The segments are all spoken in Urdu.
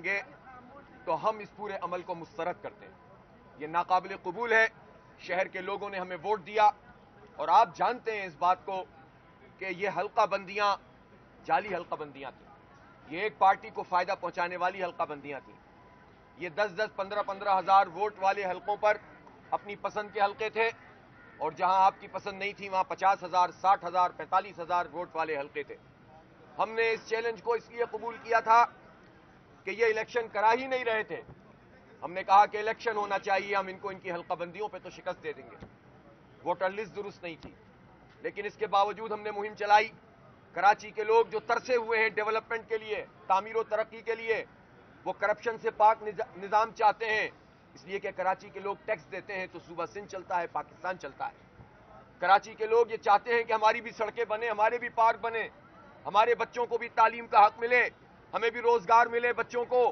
گے تو ہم اس پورے عمل کو مسترد کرتے ہیں۔ یہ ناقابل قبول ہے۔ شہر کے لوگوں نے ہمیں ووٹ دیا اور آپ جانتے ہیں اس بات کو کہ یہ حلقہ بندیاں جعلی حلقہ بندیاں تھیں، یہ ایک پارٹی کو فائدہ پہنچانے والی حلقہ بندیاں تھیں۔ یہ 10-10 15-15 ہزار ووٹ والے حلقوں پر اپنی پسند کے حلقے تھے، اور جہاں آپ کی پسند نہیں تھی وہاں 50,000 60,000 45,000 ووٹ والے حلقے تھے۔ ہم نے اس چیلنج کو اس لیے قبول کیا تھا کہ یہ الیکشن کرا ہی نہیں رہے تھے۔ ہم نے کہا کہ الیکشن ہونا چاہیے، ہم ان کو ان کی حلقہ بندیوں پہ تو شکست دے دیں گے۔ ووٹر لسٹ درست نہیں تھی، لیکن اس کے باوجود ہم نے مہم چلائی۔ کراچی کے لوگ جو ترسے ہوئے ہیں ڈیولپمنٹ کے لیے، تعمیر و ترقی کے لیے، وہ کرپشن سے پاک نظام چاہتے ہیں، اس لیے کہ کراچی کے لوگ ٹیکس دیتے ہیں تو صوبہ سندھ چلتا ہے، پاکستان چلتا ہے۔ کراچی کے لوگ یہ چاہتے ہیں کہ ہماری بھی سڑکیں بنے، ہمارے بھی پارک بنے، ہمارے بچوں کو بھی تعلیم کا حق ملے، ہمیں بھی روزگار ملے بچوں کو۔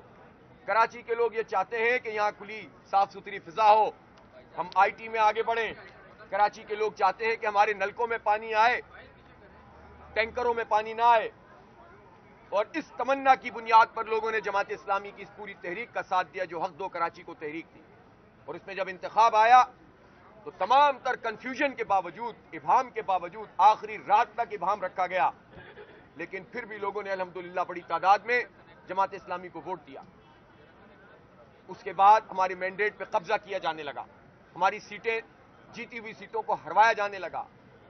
کراچی کے لوگ یہ چاہتے ہیں کہ یہاں کھلی صاف ستھری فضا ہو، ہم آئی ٹی میں آگے بڑھیں۔ کراچی کے لوگ چاہتے ہیں کہ ہمارے نلکوں میں پانی آئے، ٹینکروں میں پانی نہ آئے، اور اس تمنا کی بنیاد پر لوگوں نے جماعت اسلامی کی اس پوری تحریک کا ساتھ دیا جو حق دو کراچی کو تحریک تھی۔ اور اس میں جب انتخاب آیا تو تمام تر کنفیوژن کے باوجود، ابہام کے باوجود، آخری رات تک ابہام رکھا گیا، لیکن پھر بھی لوگوں نے الحمدللہ بڑی تعداد میں جماعت اسلامی کو ووٹ دیا۔ اس کے بعد ہمارے مینڈیٹ پہ قبضہ کیا جانے لگا، ہماری سیٹیں، جیتی ہوئی سیٹوں کو ہروایا جانے لگا،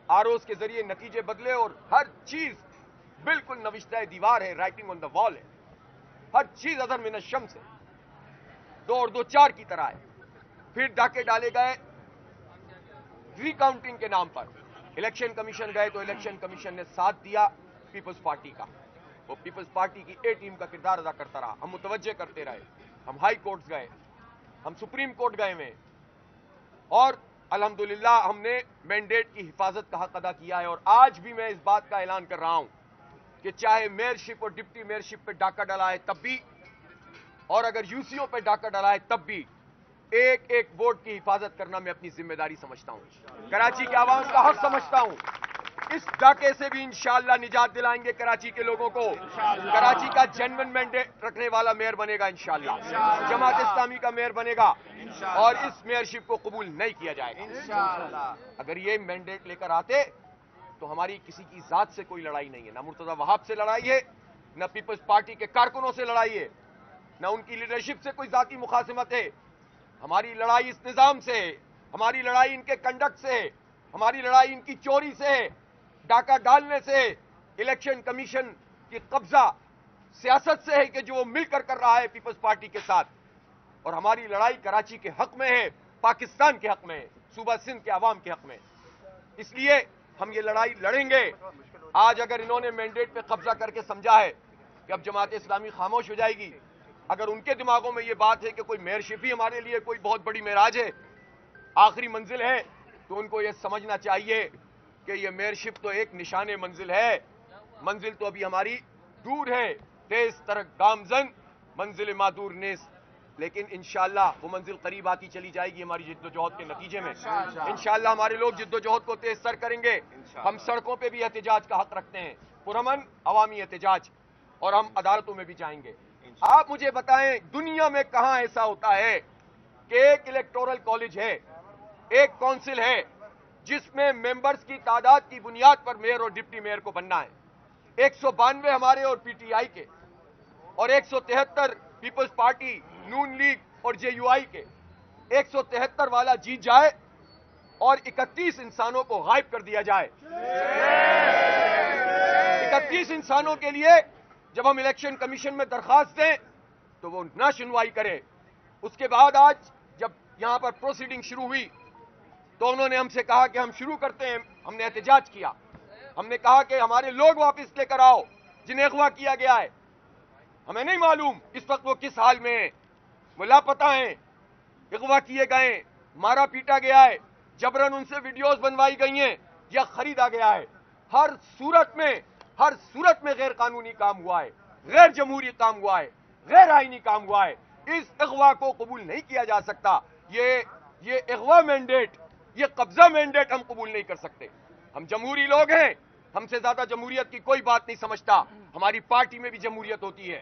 آروز کے ذریعے نتیجے بدلے، اور ہر چیز بالکل نوشتہ دیوار ہے، رائٹنگ آن دا وال ہے، ہر چیز اظہر من الشمس ہے، 2 اور 2 4 کی طرح ہے۔ پھر ڈاکے ڈالے گئے ری کاؤنٹنگ کے نام پر۔ الیکشن کمیشن گئے تو الیکشن کمیشن نے ساتھ دیا پیپلز پارٹی کا، وہ پیپلز پارٹی کی اے ٹیم کا کردار ادا کرتا رہا۔ ہم متوجہ کرتے رہے، ہم ہائی کورٹس گئے، ہم سپریم کورٹ گئے ہوئے، اور الحمدللہ ہم نے مینڈیٹ کی حفاظت کا حق ادا کیا ہے۔ اور آج بھی میں اس بات کا اعلان کر رہا ہوں کہ چاہے میئرشپ اور ڈپٹی میئرشپ پہ ڈاکہ ڈلائے تب بھی، اور اگر یو سی او پہ ڈاکہ ڈلائے تب بھی، ایک ایک ووٹ کی حفاظت کرنا میں اپنی ذمہ داری سمجھتا ہوں، کراچی کے عوام کا حق سمجھتا ہوں۔ اس ڈاکے سے بھی انشاءاللہ نجات دلائیں گے کراچی کے لوگوں کو۔ کراچی کا جینوئن مینڈیٹ رکھنے والا میئر بنے گا انشاءاللہ، جماعت اسلامی کا میئر بنے گا، اور اس میئرشپ کو قبول نہیں کیا جائے گا۔ اگر یہ مینڈیٹ لے کر آتے تو ہماری کسی کی ذات سے کوئی لڑائی نہیں ہے، نہ مرتضی وہاب سے لڑائی ہے، نہ پیپلز پارٹی کے کارکنوں سے لڑائی ہے، نہ ان کی لیڈرشپ سے کوئی ذاتی مخاصمت ہے۔ ہماری لڑائی اس نظام سے ہے، ہماری لڑائی ان کے کنڈکٹ سے ہے، ہماری لڑائی ان کی چوری سے ہے، ڈاکہ ڈالنے سے، الیکشن کمیشن کی قبضہ سیاست سے ہے کہ جو وہ مل کر رہا ہے پیپلز پارٹی کے ساتھ۔ اور ہماری لڑائی کراچی کے حق میں ہے، پاکستان کے حق میں ہے، صوبہ سندھ کے عوام کے حق میں ہے۔ اس لیے ہم یہ لڑائی لڑیں گے۔ آج اگر انہوں نے مینڈیٹ پہ قبضہ کر کے سمجھا ہے کہ اب جماعت اسلامی خاموش ہو جائے گی، اگر ان کے دماغوں میں یہ بات ہے کہ کوئی میئرشپ ہی ہمارے لیے کوئی بہت بڑی معراج ہے، آخری منزل ہے، تو ان کو یہ سمجھنا چاہیے کہ یہ میئرشپ تو ایک نشان منزل ہے، منزل تو ابھی ہماری دور ہے، تیز ترک گامزن منزل مادور نیست، لیکن انشاءاللہ وہ منزل قریب آتی چلی جائے گی ہماری جد و جہد کے نتیجے میں۔ انشاءاللہ ہمارے لوگ جد و جہد کو تیز تر کریں گے۔ ہم سڑکوں پہ بھی احتجاج کا حق رکھتے ہیں، پرامن عوامی احتجاج، اور ہم عدالتوں میں بھی جائیں گے۔ آپ مجھے بتائیں دنیا میں کہاں ایسا ہوتا ہے کہ ایک الیکٹورل کالج ہے، ایک کونسل ہے، جس میں ممبرز کی تعداد کی بنیاد پر میئر اور ڈپٹی میئر کو بننا ہے؟ 192 ہمارے اور پی ٹی آئی کے، اور 173 پیپلز پارٹی، نون لیگ اور جے یو آئی کے۔ 173 والا جیت جائے اور 31 انسانوں کو غائب کر دیا جائے۔ 31 انسانوں کے لیے جب ہم الیکشن کمیشن میں درخواست دیں تو وہ نہ سنوائی کرے۔ اس کے بعد آج جب یہاں پر پروسیڈنگ شروع ہوئی تو انہوں نے ہم سے کہا کہ ہم شروع کرتے ہیں۔ ہم نے احتجاج کیا، ہم نے کہا کہ ہمارے لوگ واپس لے کر آؤ جنہیں اغوا کیا گیا ہے۔ ہمیں نہیں معلوم اس وقت وہ کس حال میں ہیں، وہ لاپتہ ہیں، اغوا کیے گئے، مارا پیٹا گیا ہے، جبرن ان سے ویڈیوز بنوائی گئی ہیں یا خریدا گیا ہے۔ ہر صورت میں غیر قانونی کام ہوا ہے، غیر جمہوری کام ہوا ہے، غیر آئینی کام ہوا ہے۔ اس اغوا کو قبول نہیں کیا جا سکتا۔ یہ اغوا مینڈیٹ، یہ قبضہ مینڈیٹ ہم قبول نہیں کر سکتے۔ ہم جمہوری لوگ ہیں، ہم سے زیادہ جمہوریت کی کوئی بات نہیں سمجھتا۔ ہماری پارٹی میں بھی جمہوریت ہوتی ہے۔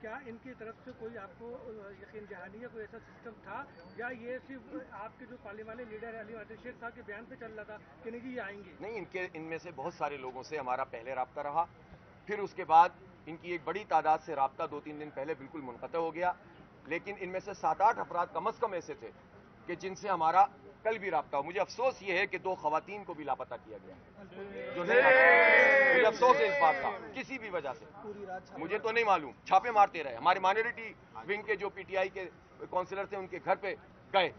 کیا ان کی طرف سے کوئی آپ کو یقین دہانی یا کوئی ایسا سسٹم تھا یا یہ صرف آپ کے جو پارلیمانی لیڈر ہے علی عادل شیخ صاحب کے بیان پہ چل رہا تھا کہ نہیں جی یہ آئیں گے؟ نہیں، ان میں سے بہت سارے لوگوں سے ہمارا پہلے رابطہ رہا، پھر اس کے بعد ان کی ایک بڑی تعداد سے رابطہ 2-3 دن پہلے بالکل منقطع ہو گیا، لیکن ان میں سے 7-8 افراد کم از کم ایسے تھے کہ جن سے ہمارا کل بھی رابطہ ہو۔ مجھے افسوس یہ ہے کہ 2 خواتین کو بھی لاپتہ کیا گیا، جو نہیں آئی۔ مجھے افسوس ہے اس بات کا، کسی بھی وجہ سے مجھے تو نہیں معلوم، چھاپے مارتے رہے۔ ہمارے مائنورٹی ونگ کے جو پی ٹی آئی کے کونسلر تھے ان کے گھر پہ گئے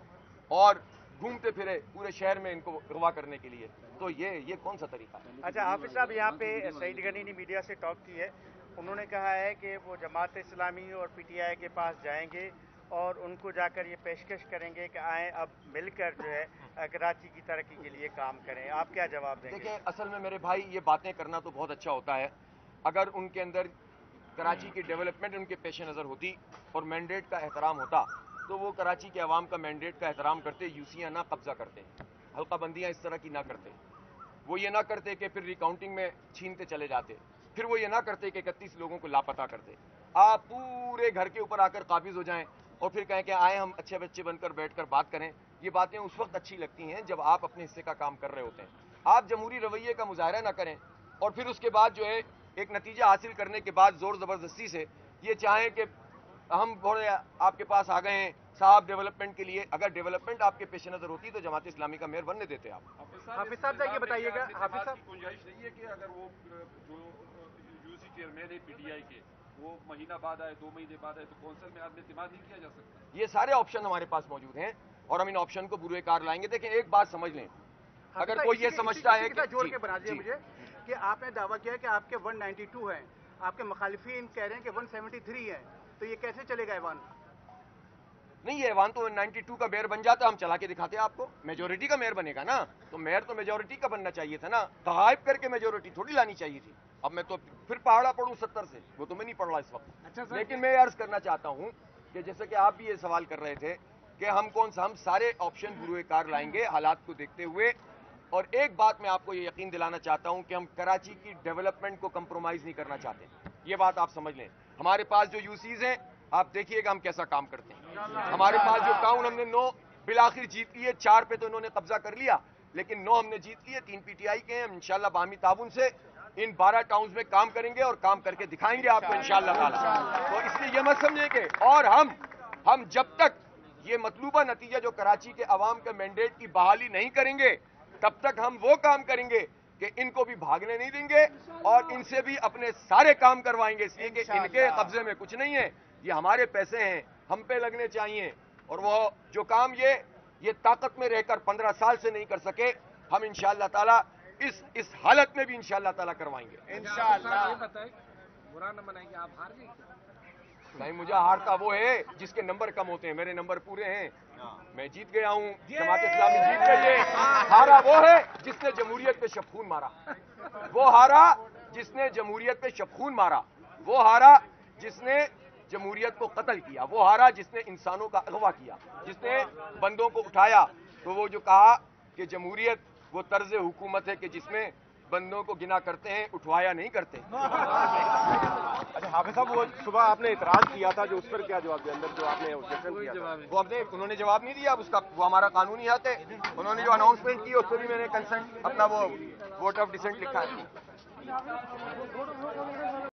اور گھومتے پھرے پورے شہر میں ان کو اغوا کرنے کے لیے، تو یہ کون سا طریقہ ہے؟ اچھا حافظ صاحب، یہاں پہ سعید غنی نے میڈیا سے ٹاک کی ہے، انہوں نے کہا ہے کہ وہ جماعت اسلامی اور پی ٹی آئی کے پاس جائیں گے اور ان کو جا کر یہ پیشکش کریں گے کہ آئیں اب مل کر جو ہے کراچی کی ترقی کے لیے کام کریں۔ آپ کیا جواب دیں گے؟ دیکھیں، اصل میں میرے بھائی یہ باتیں کرنا تو بہت اچھا ہوتا ہے، اگر ان کے اندر کراچی کی ڈیولپمنٹ ان کے پیش نظر ہوتی اور مینڈیٹ کا احترام ہوتا تو وہ کراچی کے عوام کا مینڈیٹ کا احترام کرتے، یوسیاں نہ قبضہ کرتے، حلقہ بندیاں اس طرح کی نہ کرتے، وہ یہ نہ کرتے کہ پھر ریکاؤنٹنگ میں چھینتے چلے جاتے، پھر وہ یہ نہ کرتے کہ 31 لوگوں کو لاپتہ کرتے۔ آپ پورے گھر کے اوپر آ کر قابض ہو جائیں اور پھر کہیں کہ آئیں ہم اچھے بچے بن کر بیٹھ کر بات کریں، یہ باتیں اس وقت اچھی لگتی ہیں جب آپ اپنے حصے کا کام کر رہے ہوتے ہیں۔ آپ جمہوری رویے کا مظاہرہ نہ کریں اور پھر اس کے بعد جو ہے ایک نتیجہ حاصل کرنے کے بعد زور زبردستی سے یہ چاہیں کہ ہم بڑے آپ کے پاس آ گئے ہیں صاحب ڈیولپمنٹ کے لیے۔ اگر ڈیولپمنٹ آپ کے پیش نظر ہوتی تو جماعت اسلامی کا میئر بننے دیتے آپ۔ حافظ صاحب یہ بتائیے گا، حافظ صاحب گنجائش نہیں ہے کہ اگر وہ جو یو سی چیئرمین ہے پی ٹی آئی کے وہ مہینہ بعد آئے 2 مہینے بعد آئے تو کونسل میں عدم اعتماد نہیں کیا جا سکتا؟ یہ سارے آپشن ہمارے پاس موجود ہیں اور ہم ان آپشن کو بروئے کار لائیں گے۔ دیکھیں ایک بات سمجھ لیں، اگر کوئی یہ سمجھتا ہے کہ جوڑ کے بنا دیے مجھے کہ آپ نے دعویٰ کیا کہ آپ کے 192 ہیں، آپ کے مخالفین کہہ رہے ہیں کہ 173 ہیں، تو یہ کیسے چلے گا ایوان؟ نہیں، یہ ایوان تو 92 کا میئر بن جاتا، ہم چلا کے دکھاتے آپ کو، میجورٹی کا میئر بنے گا نا، تو میئر تو میجورٹی کا بننا چاہیے تھا نا، غائب کر کے میجورٹی تھوڑی لانی چاہیے تھی۔ اب میں تو پھر پہاڑا پڑھوں 70 سے، وہ تو میں نہیں پڑھ رہا اس وقت، لیکن میں یہ عرض کرنا چاہتا ہوں کہ جیسے کہ آپ بھی یہ سوال کر رہے تھے کہ ہم سارے آپشن بروئے کار لائیں گے حالات کو دیکھتے ہوئے، اور ایک بات میں آپ کو یہ یقین دلانا چاہتا ہوں کہ ہم کراچی کی ڈیولپمنٹ کو کمپرومائز نہیں کرنا چاہتے، یہ بات آپ سمجھ لیں۔ ہمارے پاس جو یوسیز ہیں آپ دیکھیے گا ہم کیسا کام کرتے ہیں۔ ہمارے پاس جو ٹاؤن ہم نے 9 بالآخر جیت لیے، 4 پہ تو انہوں نے قبضہ کر لیا، لیکن 9 ہم نے جیت لیے، 3 پی ٹی آئی کے ہیں۔ ہم انشاءاللہ باہمی تعاون سے ان 12 ٹاؤنز میں کام کریں گے اور کام کر کے دکھائیں گے آپ کو انشاءاللہ تعالی۔ تو اس لیے یہ مت سمجھیں کہ اور ہم جب تک یہ مطلوبہ نتیجہ جو کراچی کے عوام کے مینڈیٹ کی بحالی نہیں کریں گے تب تک ہم وہ کام کریں گے کہ ان کو بھی بھاگنے نہیں دیں گے اور ان سے بھی اپنے سارے کام کروائیں گے، اس لیے کہ ان کے قبضے میں کچھ نہیں ہے، یہ ہمارے پیسے ہیں، ہم پہ لگنے چاہیے، اور وہ جو کام یہ طاقت میں رہ کر 15 سال سے نہیں کر سکے، ہم انشاءاللہ تعالی اس حالت میں بھی انشاءاللہ تعالی کروائیں گے انشاءاللہ۔ یہ بتائیں، برا نہ منائیں کہ آپ ہار گئے کیا؟ نہیں، مجھے ہارتا وہ ہے جس کے نمبر کم ہوتے ہیں، میرے نمبر پورے ہیں، میں جیت گیا ہوں، جماعت اسلامی جیت گئی ہے۔ ہارا وہ ہے جس نے جمہوریت پہ شبخون مارا، وہ ہارا جس نے جمہوریت پہ شبخون مارا، وہ ہارا جس نے جمہوریت کو قتل کیا، وہ ہارا جس نے انسانوں کا اغوا کیا، جس نے بندوں کو اٹھایا۔ تو وہ جو کہا کہ جمہوریت وہ طرز حکومت ہے کہ جس میں بندوں کو گنا کرتے ہیں، اٹھوایا نہیں کرتے۔ اچھا حافظ صاحب، وہ صبح آپ نے اعتراض کیا تھا جو اس پر کیا جواب دیا، اندر جو آپ نے objection کیا تھا؟ وہ انہوں نے جواب نہیں دیا، اس کا وہ ہمارا قانونی حق ہے، انہوں نے جو اناؤنسمنٹ کی اس پہ بھی میں نے کنسنٹ اپنا وہ ووٹ آف ڈسینٹ لکھا ہے۔